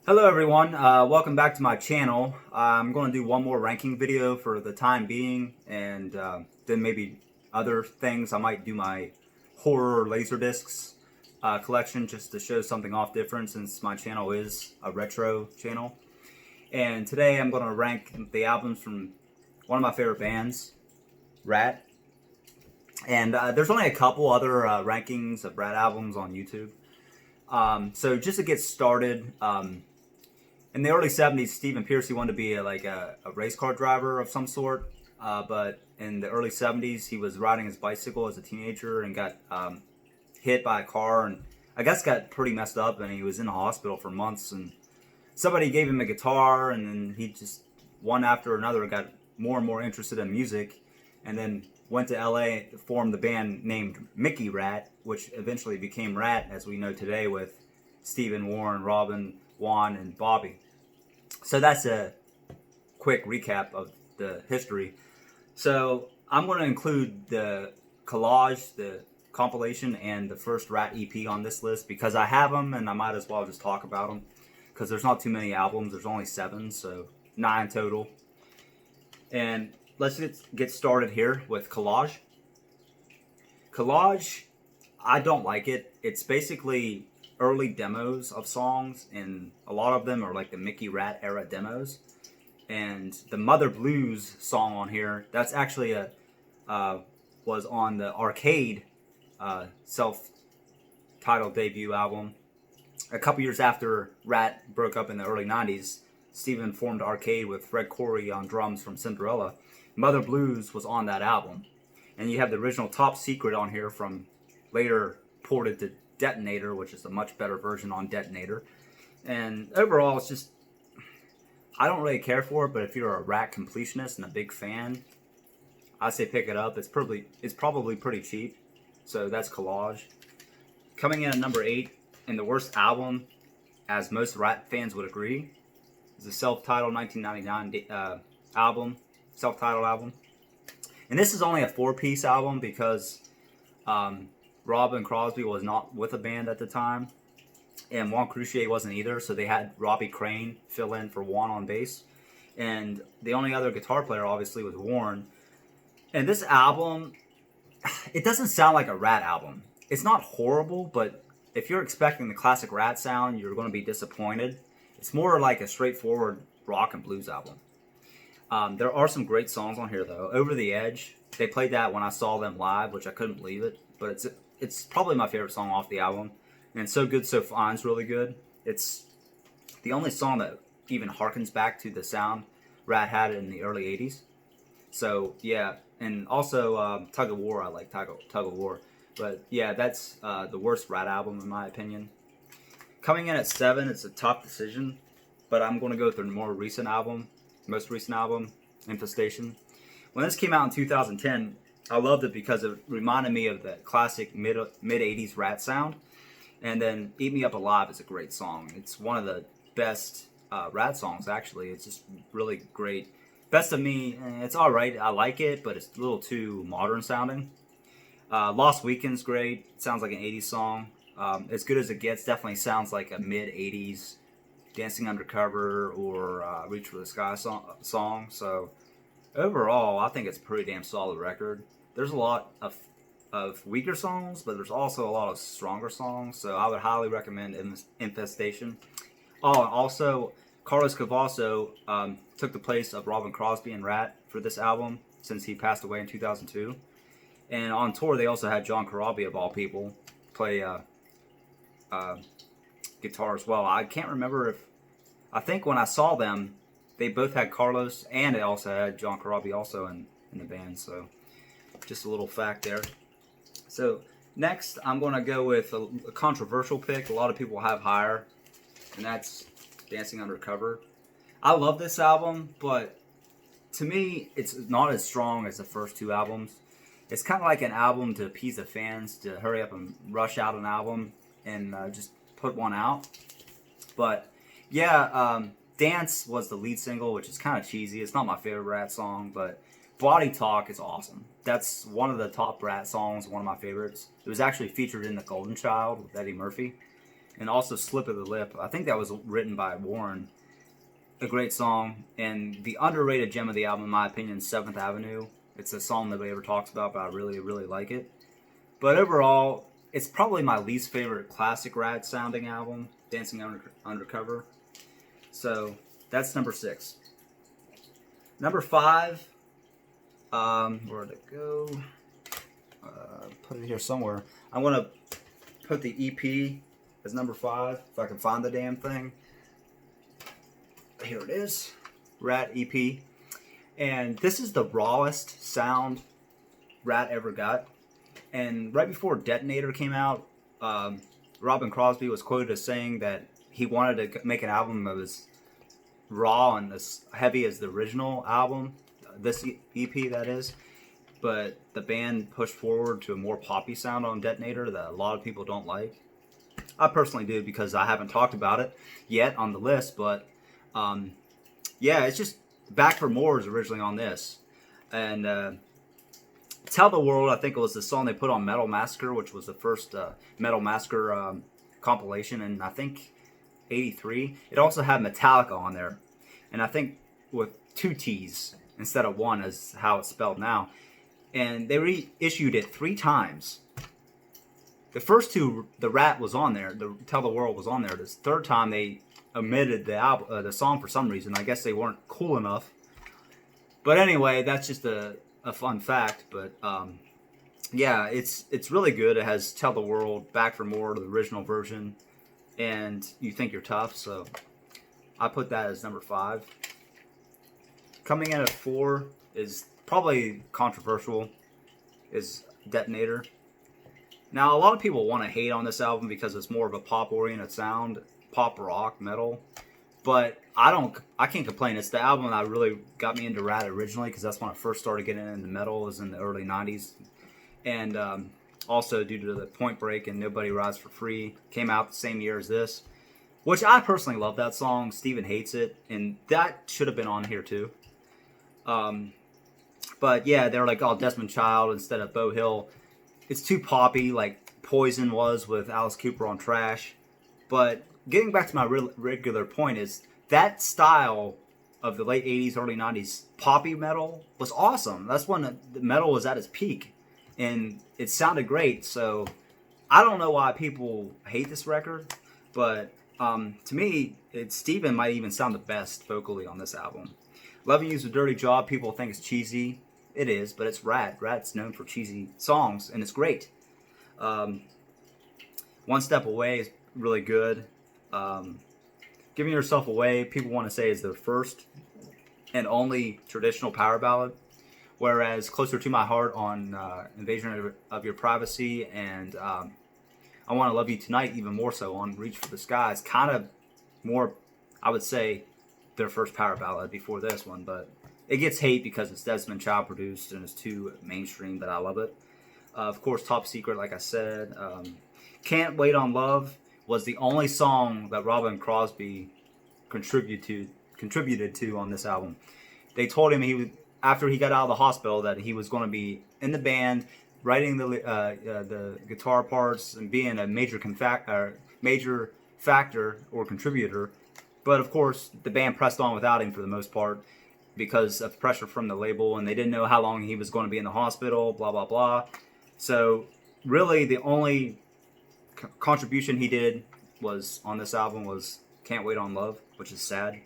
Hello everyone, welcome back to my channel. I'm going to do one more ranking video for the time being, and then maybe other things. I might do my horror laserdiscs collection just to show something off different, since my channel is a retro channel. And today I'm going to rank the albums from one of my favorite bands, Ratt. And there's only a couple other rankings of Ratt albums on YouTube. So just to get started, in the early 70s, Stephen Pearcy wanted to be a race car driver of some sort, but in the early 70s, he was riding his bicycle as a teenager and got hit by a car, and I guess got pretty messed up, and he was in the hospital for months, and somebody gave him a guitar, and then he just, one after another, got more and more interested in music, and then went to LA to form the band named Mickey Ratt, which eventually became Ratt, as we know today, with Stephen, Warren, Robin, Juan, and Bobby. So that's a quick recap of the history. So I'm going to include the Collage, the compilation, and the first Ratt EP on this list because I have them, and I might as well just talk about them because there's not too many albums. There's only 7, so 9 total. And let's get started here with Collage. Collage, I don't like it. It's basically early demos of songs, and a lot of them are like the Mickey Ratt era demos. And the Mother Blues song on here, that's actually was on the Arcade self-titled debut album. A couple years after Ratt broke up in the early 90s, Stephen formed Arcade with Fred Coury on drums from Cinderella. Mother Blues was on that album. And you have the original Top Secret on here from later ported to Detonator, which is a much better version on Detonator. And overall, it's just, I don't really care for it, but if you're a Ratt completionist and a big fan, I say pick it up. It's probably pretty cheap. So that's Collage. Coming in at number 8, and the worst album, as most Ratt fans would agree, is the self-titled 1999 album, self-titled album. And this is only a 4-piece album because Robin Crosby was not with a band at the time, and Juan Croucier wasn't either, so they had Robbie Crane fill in for Juan on bass, and the only other guitar player obviously was Warren. And this album, it doesn't sound like a Ratt album. It's not horrible, but if you're expecting the classic Ratt sound, you're going to be disappointed. It's more like a straightforward rock and blues album. There are some great songs on here though. Over the Edge, they played that when I saw them live, which I couldn't believe it, but it's probably my favorite song off the album. And So Good So Fine's really good. It's the only song that even harkens back to the sound Ratt had in the early 80s. So yeah, and also Tug of War, I like Tug of War. But yeah, that's the worst Ratt album in my opinion. Coming in at 7, it's a tough decision, but I'm going to go with the most recent album, Infestation. When this came out in 2010, I loved it because it reminded me of the classic mid-80s Ratt sound. And then Eat Me Up Alive is a great song. It's one of the best Ratt songs, actually. It's just really great. Best of Me, it's alright. I like it, but it's a little too modern sounding. Lost Weekend's great. It sounds like an 80s song. As Good As It Gets definitely sounds like a mid-80s Dancing Undercover or Reach for the Sky song. So overall, I think it's a pretty damn solid record. There's a lot of weaker songs, but there's also a lot of stronger songs. So I would highly recommend Infestation. Oh, and also Carlos Cavasso took the place of Robin Crosby and Ratt for this album since he passed away in 2002. And on tour, they also had John Corabi, of all people, play guitar as well. I can't remember if, I think when I saw them, they both had Carlos, and they also had John Corabi also in the band. So just a little fact there. So next, I'm going to go with a controversial pick. A lot of people have higher, and that's Dancing Undercover. I love this album, but to me, it's not as strong as the first 2 albums. It's kind of like an album to appease the fans, to hurry up and rush out an album and just put one out. But yeah, Dance was the lead single, which is kind of cheesy. It's not my favorite Ratt song, but Body Talk is awesome. That's one of the top Ratt songs, one of my favorites. It was actually featured in The Golden Child with Eddie Murphy. and also Slip of the Lip. I think that was written by Warren. A great song, and the underrated gem of the album, in my opinion, is 7th Avenue. It's a song nobody ever talks about, but I really, really like it. But overall, it's probably my least favorite classic Ratt sounding album, Dancing Undercover. So that's number 6. Number 5, where'd it go? Put it here somewhere. I'm going to put the EP as number 5, if I can find the damn thing. Here it is, Ratt EP. And this is the rawest sound Ratt ever got. And right before Detonator came out, Robin Crosby was quoted as saying that he wanted to make an album that was raw and as heavy as the original album, this EP that is. But the band pushed forward to a more poppy sound on Detonator that a lot of people don't like. I personally do because I haven't talked about it yet on the list, but yeah, it's just Back for More is originally on this. And Tell the World, I think it was the song they put on Metal Massacre, which was the first Metal Massacre compilation in, I think, 83. It also had Metallica on there. And I think with 2 T's instead of 1 is how it's spelled now. And they reissued it 3 times. The first 2, the Ratt was on there. The Tell the World was on there. This 3rd time, they omitted the album, the song for some reason. I guess they weren't cool enough. But anyway, that's just a fun fact. But yeah, it's really good. It has Tell the World, Back for More, the original version, and You Think You're Tough. So I put that as number 5. Coming in at 4 is probably controversial, is Detonator. Now, a lot of people want to hate on this album because it's more of a pop-oriented sound, pop rock, metal. But I can't complain. It's the album that really got me into Ratt originally because that's when I first started getting into metal, was in the early 90s. And also due to the Point Break and Nobody Rides for Free, came out the same year as this, which I personally love that song. Steven hates it, and that should have been on here too. But yeah, they're like, oh, Desmond Child instead of Beau Hill. It's too poppy, like Poison was with Alice Cooper on Trash. But getting back to my regular point is that style of the late 80s, early 90s poppy metal was awesome. That's when the metal was at its peak. And it sounded great. So I don't know why people hate this record. But to me, Steven might even sound the best vocally on this album. Loving You's a Dirty Job. People think it's cheesy. It is, but it's Ratt. Ratt's known for cheesy songs, and it's great. One Step Away is really good. Giving Yourself Away, people want to say is their first and only traditional power ballad, whereas Closer to My Heart on Invasion of Your Privacy and I Want to Love You Tonight, even more so on Reach for the Sky, is kind of more, I would say, their first power ballad before this one, but it gets hate because it's Desmond Child produced and it's too mainstream, but I love it. Of course, Top Secret, like I said. Can't Wait on Love was the only song that Robin Crosby contributed to on this album. They told him after he got out of the hospital that he was going to be in the band, writing the guitar parts and being a major factor or contributor. But of course, the band pressed on without him for the most part because of pressure from the label, and they didn't know how long he was going to be in the hospital, blah, blah, blah. So really the only contribution he did was on this album was Can't Wait on Love, which is sad.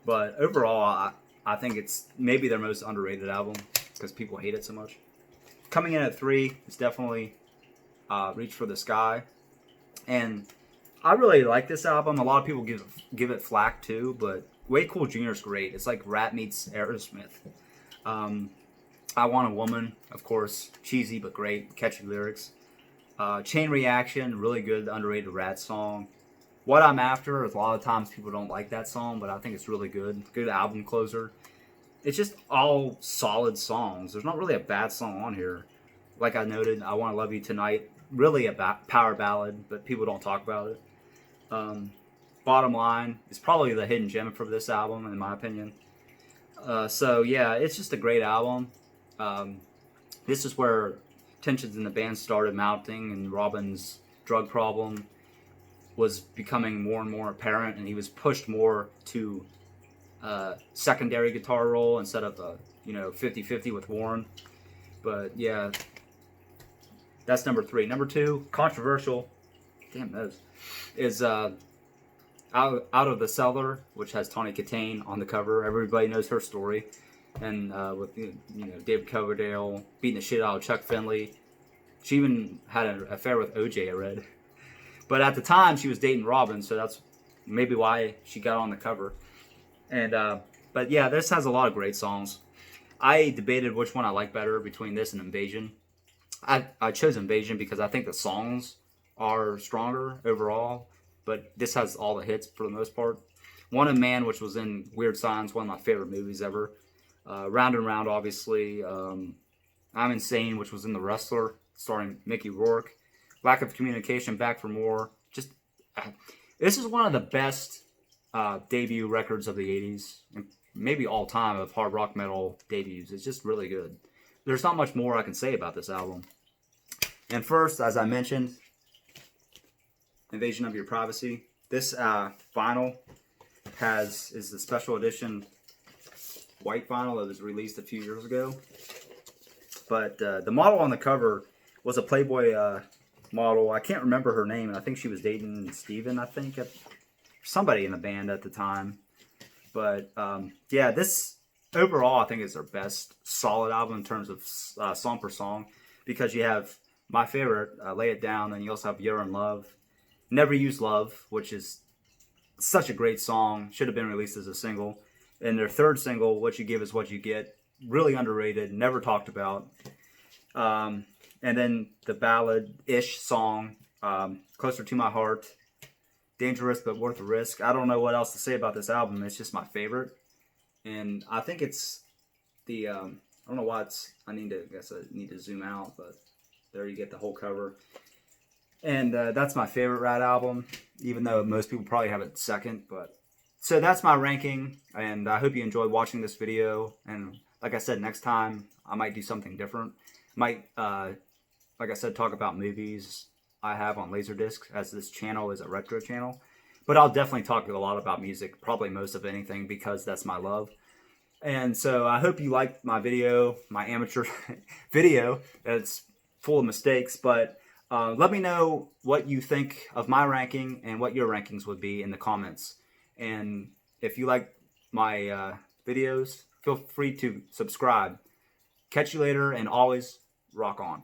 But overall, I think it's maybe their most underrated album because people hate it so much. Coming in at 3 is definitely Reach for the Sky. And I really like this album. A lot of people give it flack too, but Way Cool Jr. is great. It's like Ratt meets Aerosmith. I Want a Woman, of course, cheesy but great, catchy lyrics. Chain Reaction, really good, underrated Ratt song. What I'm After, a lot of times people don't like that song, but I think it's really good. Good album closer. It's just all solid songs. There's not really a bad song on here. Like I noted, I Want to Love You Tonight, really a power ballad, but people don't talk about it. Bottom Line is probably the hidden gem for this album, in my opinion. So yeah, it's just a great album. This is where tensions in the band started mounting, and Robin's drug problem was becoming more and more apparent, and he was pushed more to secondary guitar role instead of 50-50 with Warren. But yeah, that's number 3. Number 2, controversial. Damn those is out of the Cellar, which has Tawny Katane on the cover. Everybody knows her story, and with David Coverdale beating the shit out of Chuck Finley. She even had an affair with OJ, I read. But at the time, she was dating Robin, so that's maybe why she got on the cover. And but yeah, this has a lot of great songs. I debated which one I like better between this and Invasion. I chose Invasion because I think the songs are stronger overall, but this has all the hits for the most part. One in Man, which was in Weird Science, one of my favorite movies ever. Round and Round, obviously. I'm Insane, which was in The Wrestler, starring Mickey Rourke. Lack of Communication, Back for More. Just this is one of the best debut records of the 80s, and maybe all time, of hard rock metal debuts. It's just really good. There's not much more I can say about this album. And first, as I mentioned, Invasion of Your Privacy. This vinyl is the special edition white vinyl that was released a few years ago. But the model on the cover was a Playboy model. I can't remember her name. I think she was dating Steven, somebody in the band at the time. But yeah, this overall I think is their best solid album in terms of song per song, because you have my favorite, Lay It Down, and you also have You're in Love. Never Use Love, which is such a great song, should have been released as a single. And their third single, What You Give Is What You Get, really underrated, never talked about. And then the ballad-ish song, Closer to My Heart, Dangerous But Worth the Risk. I don't know what else to say about this album. It's just my favorite. And I think it's the, I don't know why I need to zoom out, but there you get the whole cover. And that's my favorite Ratt album, even though most people probably have it second. But so that's my ranking, and I hope you enjoyed watching this video. And like I said, next time I might do something different. Might, like I said, talk about movies I have on Laserdisc, as this channel is a retro channel. But I'll definitely talk a lot about music, probably most of anything, because that's my love. And so I hope you liked my video, my amateur video. It's full of mistakes, but let me know what you think of my ranking and what your rankings would be in the comments. And if you like my videos, feel free to subscribe. Catch you later, and always rock on.